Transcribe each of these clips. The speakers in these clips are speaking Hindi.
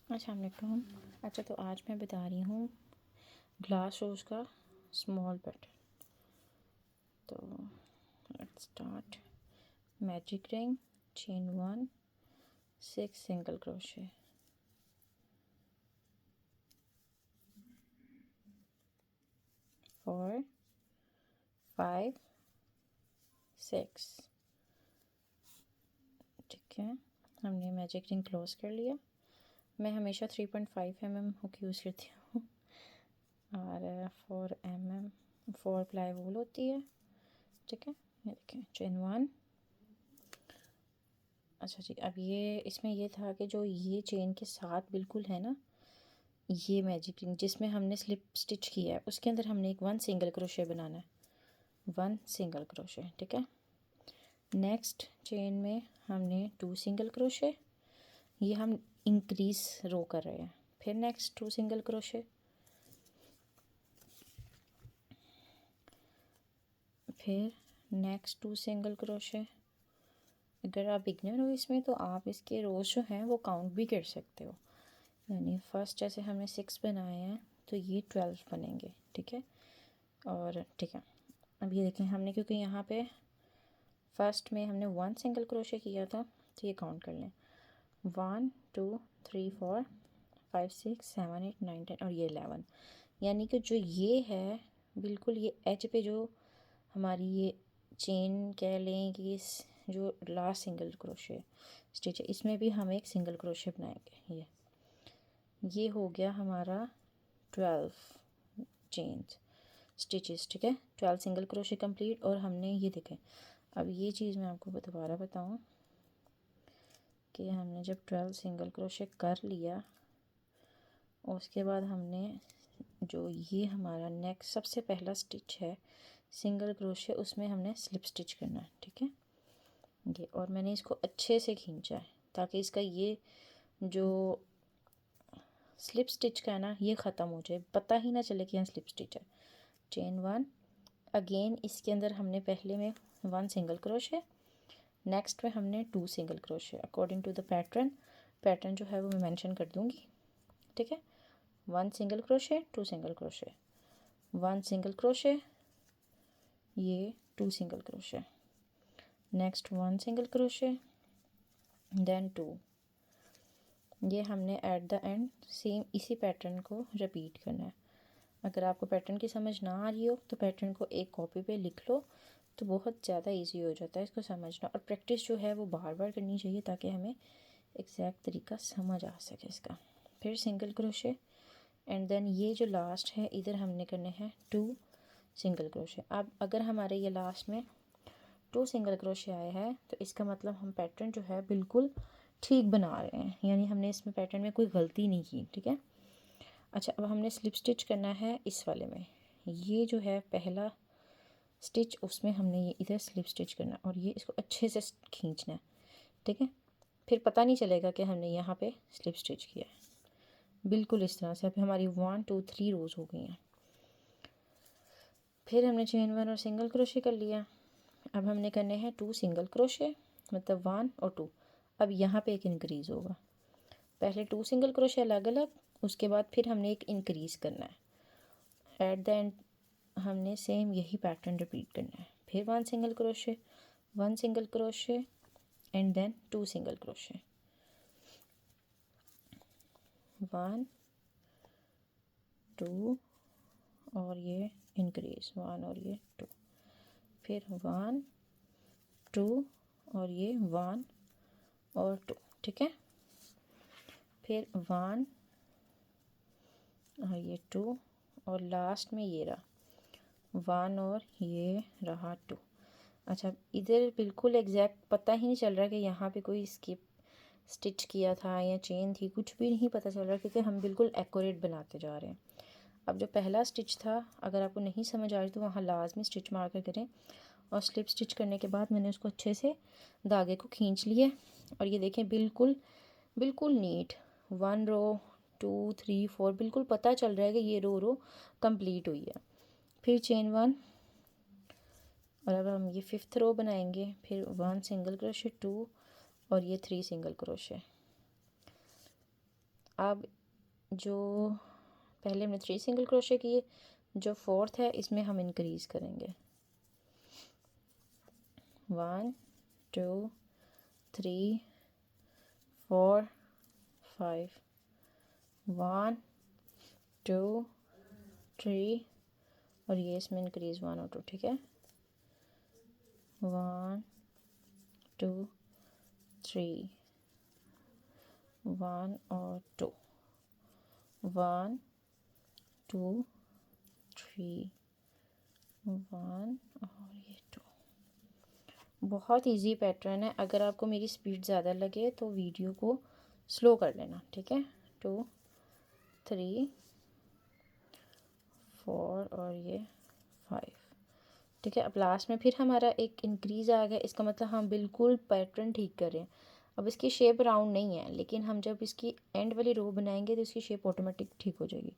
अस्सलाम वालेकुम। अच्छा, तो आज मैं बता रही हूँ ग्लास रोज़ का स्मॉल पैटर्न। तो let's start. Magic ring, chain 1, 6 single crochet, 4, 5, 6। ठीक है, हमने मैजिक रिंग क्लोज कर लिया। मैं हमेशा 3.5 mm हुक यूज़ करती हूँ और 4 mm 4 प्लाई वूल होती है। ठीक है, ये देखें चेन 1। अच्छा जी, अब ये इसमें ये था कि जो ये चेन के साथ बिल्कुल है ना, ये मैजिक रिंग जिसमें हमने स्लिप स्टिच किया है उसके अंदर हमने एक 1 सिंगल क्रोशे बनाना है, 1 सिंगल क्रोशे। ठीक है, नेक्स्ट चेन में हमने 2 सिंगल क्रोशे, ये हम इंक्रीज रो कर रहे हैं। फिर नेक्स्ट 2 सिंगल क्रोशे, फिर नेक्स्ट 2 सिंगल क्रोशे। अगर आप बिगनर हो इसमें तो आप इसके रोज़ जो हैं वो काउंट भी कर सकते हो, यानी फर्स्ट जैसे हमने 6 बनाए हैं तो ये 12 बनेंगे। ठीक है, और ठीक है, अब ये देखें हमने क्योंकि यहाँ पे फर्स्ट में हमने 1 सिंगल क्रोशे किया था तो ये काउंट कर लें, 1 2 3 4 5 6 7 8 9 10 और ये 11। यानी कि जो ये है बिल्कुल ये एज पे जो हमारी ये चेन कह लें कि इस जो लास्ट सिंगल क्रोशे स्टिच है इसमें भी हम एक सिंगल क्रोशे बनाएंगे। ये हो गया हमारा 12 चेन्स स्टिचेस। ठीक है, 12 सिंगल क्रोशे कंप्लीट। और हमने ये देखें, अब ये चीज़ मैं आपको दोबारा बताऊं कि हमने जब 12 सिंगल क्रोशे कर लिया उसके बाद हमने जो ये हमारा नेक्स्ट सबसे पहला स्टिच है सिंगल क्रोशे उसमें हमने स्लिप स्टिच करना है। ठीक है, ये और मैंने इसको अच्छे से खींचा है ताकि इसका ये जो स्लिप स्टिच का है ना ये ख़त्म हो जाए, पता ही ना चले कि यहाँ स्लिप स्टिच है। चेन 1, अगेन इसके अंदर हमने पहले में 1 सिंगल क्रोशे, नेक्स्ट में हमने 2 single crochet according to the pattern जो है वो मैं मेंशन कर दूँगी। ठीक है, 1 single crochet, 2 single crochet, 1 single crochet, ये 2 single crochet, next 1 single crochet, then 2। ये हमने एट द एंड सेम इसी पैटर्न को रिपीट करना है। अगर आपको पैटर्न की समझ ना आ रही हो तो पैटर्न को एक कॉपी पे लिख लो तो बहुत ज़्यादा इजी हो जाता है इसको समझना। और प्रैक्टिस जो है वो बार बार करनी चाहिए ताकि हमें एग्जैक्ट तरीका समझ आ सके इसका। फिर सिंगल क्रोशे एंड देन ये जो लास्ट है इधर हमने करने हैं 2 सिंगल क्रोशे। अब अगर हमारे ये लास्ट में 2 सिंगल क्रोशे आए हैं तो इसका मतलब हम पैटर्न जो है बिल्कुल ठीक बना रहे हैं, यानी हमने इसमें पैटर्न में कोई गलती नहीं की। ठीक है, अच्छा अब हमने स्लिप स्टिच करना है इस वाले में, ये जो है पहला स्टिच उसमें हमने ये इधर स्लिप स्टिच करना और ये इसको अच्छे से खींचना है। ठीक है, फिर पता नहीं चलेगा कि हमने यहाँ पे स्लिप स्टिच किया है। बिल्कुल इस तरह से। अब हमारी 1 2 3 रोज़ हो गई हैं। फिर हमने चेन 1 और सिंगल क्रोशे कर लिया। अब हमने करने हैं 2 सिंगल क्रोशे, मतलब 1 और 2। अब यहाँ पे एक इंक्रीज़ होगा, पहले 2 सिंगल क्रोशे अलग अलग, उसके बाद फिर हमने एक इंक्रीज़ करना है। एट द एंड हमने सेम यही पैटर्न रिपीट करना है। फिर 1 single crochet, 1 single crochet and then 2 single crochet, 1 2 और ये इंक्रीज़ 1 और ये 2, फिर 1 2 और ये 1 और 2। ठीक है, फिर 1 और ये 2 और लास्ट में ये रहा 1 और ये रहा 2। अच्छा, इधर बिल्कुल एग्जैक्ट पता ही नहीं चल रहा कि यहाँ पे कोई स्किप स्टिच किया था या चेन थी, कुछ भी नहीं पता चल रहा क्योंकि हम बिल्कुल एक्यूरेट बनाते जा रहे हैं। अब जो पहला स्टिच था अगर आपको नहीं समझ आ रही तो वहाँ लाजमी स्टिच मार कर करें और स्लिप स्टिच करने के बाद मैंने उसको अच्छे से धागे को खींच लिए और ये देखें बिल्कुल बिल्कुल नीट 1 रो 2 3 4 बिल्कुल पता चल रहा है कि ये रो कंप्लीट हुई है। फिर चेन 1 और अब हम ये 5th रो बनाएंगे, फिर 1 सिंगल क्रोशे 2 और ये 3 सिंगल क्रोशे, अब जो पहले हमने 3 सिंगल क्रोशे किए, जो फोर्थ है इसमें हम इंक्रीज़ करेंगे 1 2 3 4 5 1 2 3 और ये इसमें इंक्रीज़ 1 और 2, ठीक है 1 2 3 1 और 2 1 2 3 1 और ये 2। बहुत इजी पैटर्न है। अगर आपको मेरी स्पीड ज़्यादा लगे तो वीडियो को स्लो कर लेना, ठीक है 2 3 4 और ये 5, ठीक है। अब लास्ट में फिर हमारा एक इंक्रीज़ आ गया, इसका मतलब हम बिल्कुल पैटर्न ठीक कर रहे हैं। अब इसकी शेप राउंड नहीं है, लेकिन हम जब इसकी एंड वाली रो बनाएंगे तो इसकी शेप ऑटोमेटिक ठीक हो जाएगी।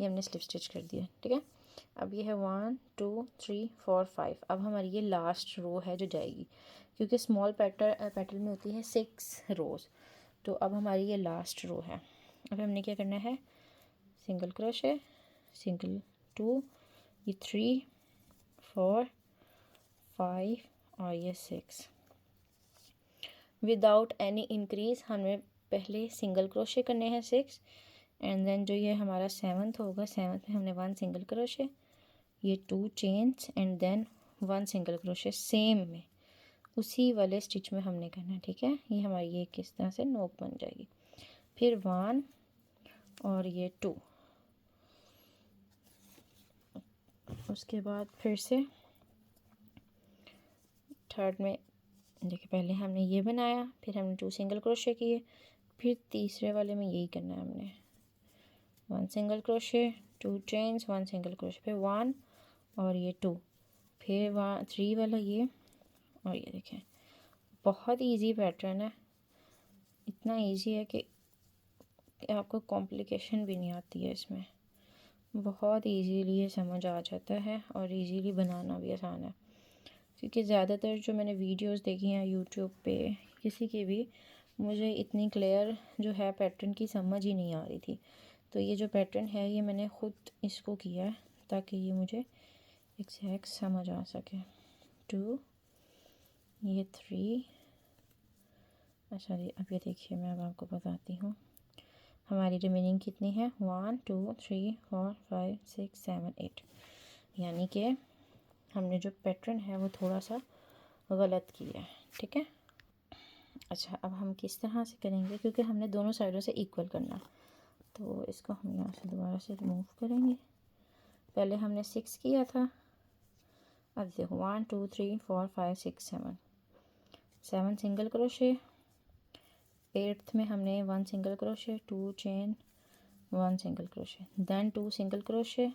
ये हमने स्लिप स्टिच कर दिया, ठीक है। अब ये है 1 2 3 4 5। अब हमारी ये लास्ट रो है जो जाएगी, क्योंकि स्मॉल पैटर्न में होती है 6 रोज़। तो अब हमारी ये लास्ट रो है। अब हमने क्या करना है, सिंगल क्रोशे, सिंगल 2, ये 3 4 5 और ये 6। विदाउट एनी इंक्रीज़ हमें पहले सिंगल क्रोशे करने हैं 6, एंड देन जो ये हमारा 7th होगा, 7th में हमने 1 सिंगल क्रोशे, ये 2 chains and then 1 single crochet same में उसी वाले स्टिच में हमने करना है, ठीक है। ये हमारी ये किस तरह से नोक बन जाएगी। फिर 1 और ये 2, उसके बाद फिर से थर्ड में देखिए पहले हमने ये बनाया, फिर हमने 2 सिंगल क्रोशे किए, फिर तीसरे वाले में यही करना है हमने 1 single crochet 2 chains 1 single crochet, फिर 1 और ये 2, फिर 3 वाला ये और ये देखें। बहुत इजी पैटर्न है, इतना इजी है कि आपको कॉम्प्लिकेशन भी नहीं आती है इसमें। बहुत इजीली ये समझ आ जाता है और इजीली बनाना भी आसान है, क्योंकि ज़्यादातर जो मैंने वीडियोस देखी हैं यूट्यूब पे किसी की भी, मुझे इतनी क्लियर जो है पैटर्न की समझ ही नहीं आ रही थी। तो ये जो पैटर्न है ये मैंने ख़ुद इसको किया है ताकि ये मुझे एग्जैक्ट समझ आ सके। 2 ये 3, अच्छा जी अब ये देखिए मैं अब आपको बताती हूँ हमारी रिमेनिंग कितनी है, 1 2 3 4 5 6 7 8, यानी कि हमने जो पैटर्न है वो थोड़ा सा गलत किया है, ठीक है। अच्छा अब हम किस तरह से करेंगे, क्योंकि हमने दोनों साइडों से इक्वल करना, तो इसको हम यहाँ से दोबारा से रिमूव करेंगे। पहले हमने 6 किया था, अब देखो 1 2 3 4 5 6 7 सिंगल क्रोशे, 8th में हमने 1 single crochet 2 chain 1 single crochet, then 2 single crochet,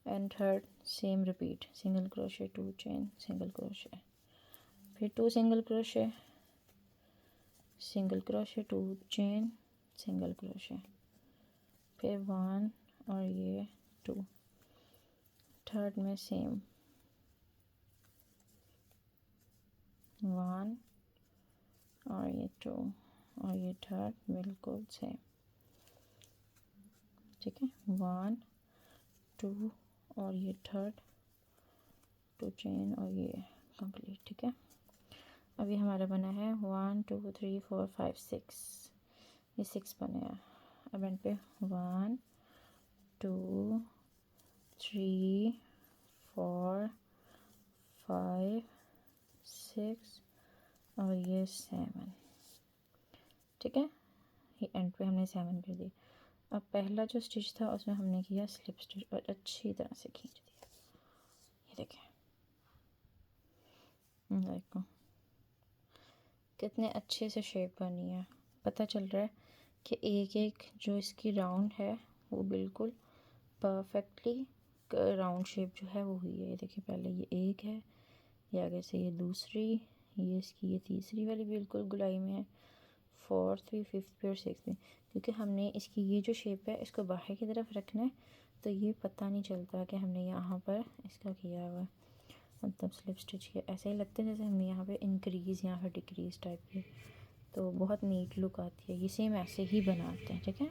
and third same repeat single crochet 2 chain single crochet, फिर 2 single crochet single crochet 2 chain single crochet, फिर 1 और ये 2, थर्ड में सेम 1 और ये 2 और ये थर्ड बिल्कुल सेम, ठीक है 1 2 और ये थर्ड 2 चेन और ये कंप्लीट, ठीक है। अभी हमारा बना है 1 2 3 4 5 6, ये 6 बने हैं। अब एंड पे 1 2 3 4 5 6 और ये 7, ठीक है। ये एंड पे हमने 7 कर दी। अब पहला जो स्टिच था उसमें हमने किया स्लिप स्टिच और अच्छी तरह से खींच दिया, ये देखें देखो कितने अच्छे से शेप बनी है। पता चल रहा है कि एक एक जो इसकी राउंड है वो बिल्कुल परफेक्टली राउंड शेप जो है वो हुई है। ये देखिए पहले ये एक है, ये आगे से ये दूसरी, ये इसकी ये तीसरी वाली बिल्कुल गुलाई में है, फोर्थ भी, फिफ्थ भी और सिक्स भी। क्योंकि हमने इसकी ये जो शेप है इसको बाहर की तरफ रखना है, तो ये पता नहीं चलता कि हमने यहाँ पर इसका किया हुआ है, मतलब स्लिप स्टिच किया। ऐसा ही लगता है जैसे हमने यहाँ पे इंक्रीज़ यहाँ पर डिक्रीज़ टाइप के तो बहुत नीट लुक आती है। ये सेम ऐसे ही बनाते हैं, ठीक है।